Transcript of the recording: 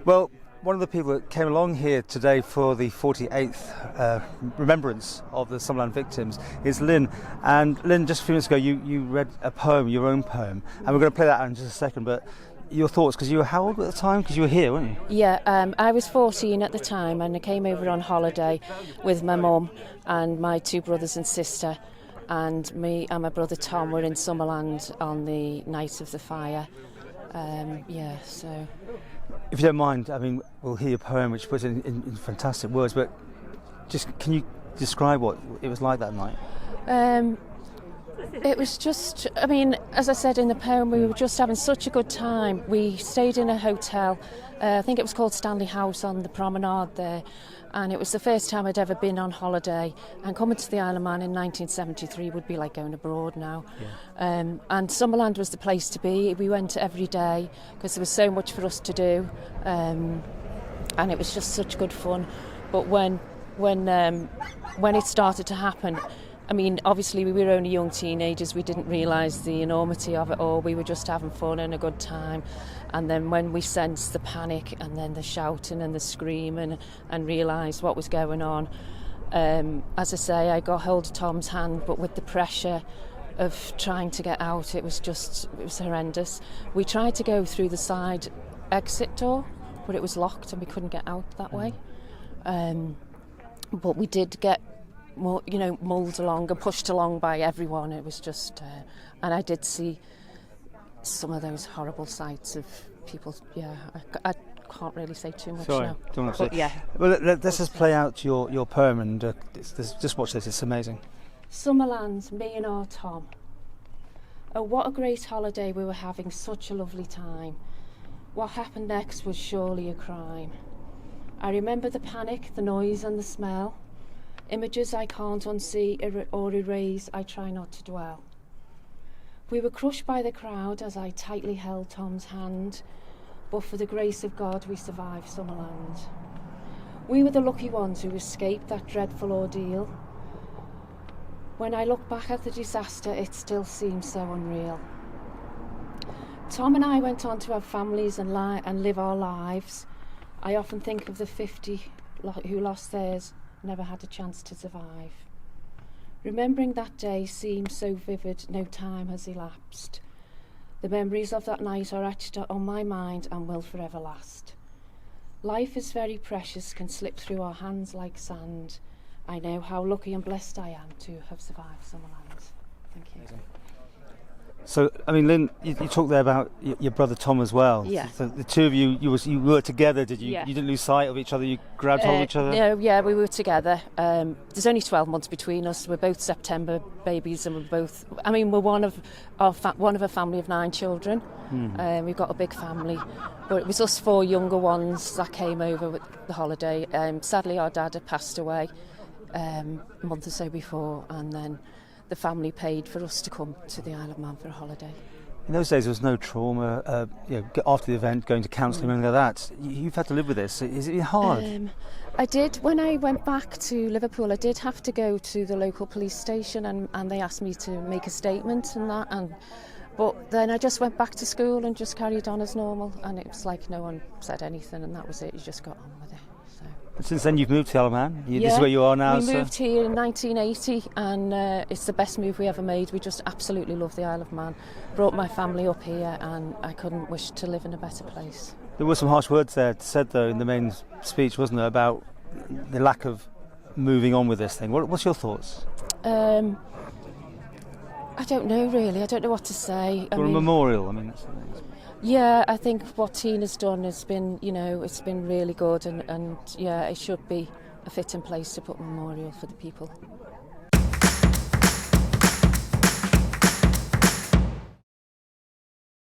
Well, one of the people that came along here today for the 48th remembrance of the Summerland victims is Lynn. And Lynn, just a few minutes ago, you read a poem, your own poem, and we're going to play that out in just a second. But your thoughts, because you were how old at the time? Because you were here, weren't you? Yeah, I was 14 at the time, and I came over on holiday with my mum and my two brothers and sister. And me and my brother Tom were in Summerland on the night of the fire. So... If you don't mind, I mean, we'll hear your poem, which puts it in fantastic words, but just can you describe what it was like that night? It was just, I mean, as I said in the poem, we were just having such a good time. We stayed in a hotel, I think it was called Stanley House on the promenade there, and it was the first time I'd ever been on holiday, and coming to the Isle of Man in 1973 would be like going abroad now. Yeah. And Summerland was the place to be. We went every day because there was so much for us to do, and it was just such good fun. But when it started to happen, I mean, obviously we were only young teenagers, we didn't realise the enormity of it all, we were just having fun and a good time. And then when we sensed the panic and then the shouting and the screaming and realised what was going on, as I say, I got hold of Tom's hand, but with the pressure of trying to get out, it was horrendous. We tried to go through the side exit door, but it was locked and we couldn't get out that way. But we did get mulled along and pushed along by everyone. It was just, and I did see some of those horrible sights of people. Yeah, I can't really say too much now. Don't want to say. Yeah. Well, let's just play out your poem and just watch this. It's amazing. Summerland, me and our Tom. Oh, what a great holiday we were having, such a lovely time. What happened next was surely a crime. I remember the panic, the noise and the smell. Images I can't unsee or erase, I try not to dwell. We were crushed by the crowd as I tightly held Tom's hand, but for the grace of God we survived Summerland. We were the lucky ones who escaped that dreadful ordeal. When I look back at the disaster, it still seems so unreal. Tom and I went on to have families and live our lives. I often think of the 50 who lost theirs, never had a chance to survive. Remembering that day seems so vivid, no time has elapsed. The memories of that night are etched on my mind and will forever last. Life is very precious, can slip through our hands like sand. I know how lucky and blessed I am to have survived Summerland. Thank you. Amazing. So, I mean, Lynn, you talked there about your brother Tom as well. Yeah. So the two of you were together, did you? Yeah. You didn't lose sight of each other, you grabbed hold of each other? No, yeah, we were together. There's only 12 months between us. We're both September babies and we're one of a family of 9 children. We've got a big family. But it was us 4 younger ones that came over with the holiday. Sadly, our dad had passed away a month or so before, and then the family paid for us to come to the Isle of Man for a holiday. In those days, there was no trauma. After the event, going to counselling and like that. You've had to live with this. Is it hard? I did. When I went back to Liverpool, I did have to go to the local police station, and they asked me to make a statement and that. But then I just went back to school and just carried on as normal. And it was like no one said anything, and that was it. You just got on with it. So. And since then, you've moved to the Isle of Man. This is where you are now. We moved here in 1980, and it's the best move we ever made. We just absolutely love the Isle of Man. Brought my family up here, and I couldn't wish to live in a better place. There were some harsh words there said, though, in the main speech, wasn't there, about the lack of moving on with this thing. What's your thoughts? I don't know, really. I don't know what to say. A memorial, I mean, that's the thing. Yeah, I think what Tina's done has been, it's been really good, and yeah, it should be a fitting place to put a memorial for the people.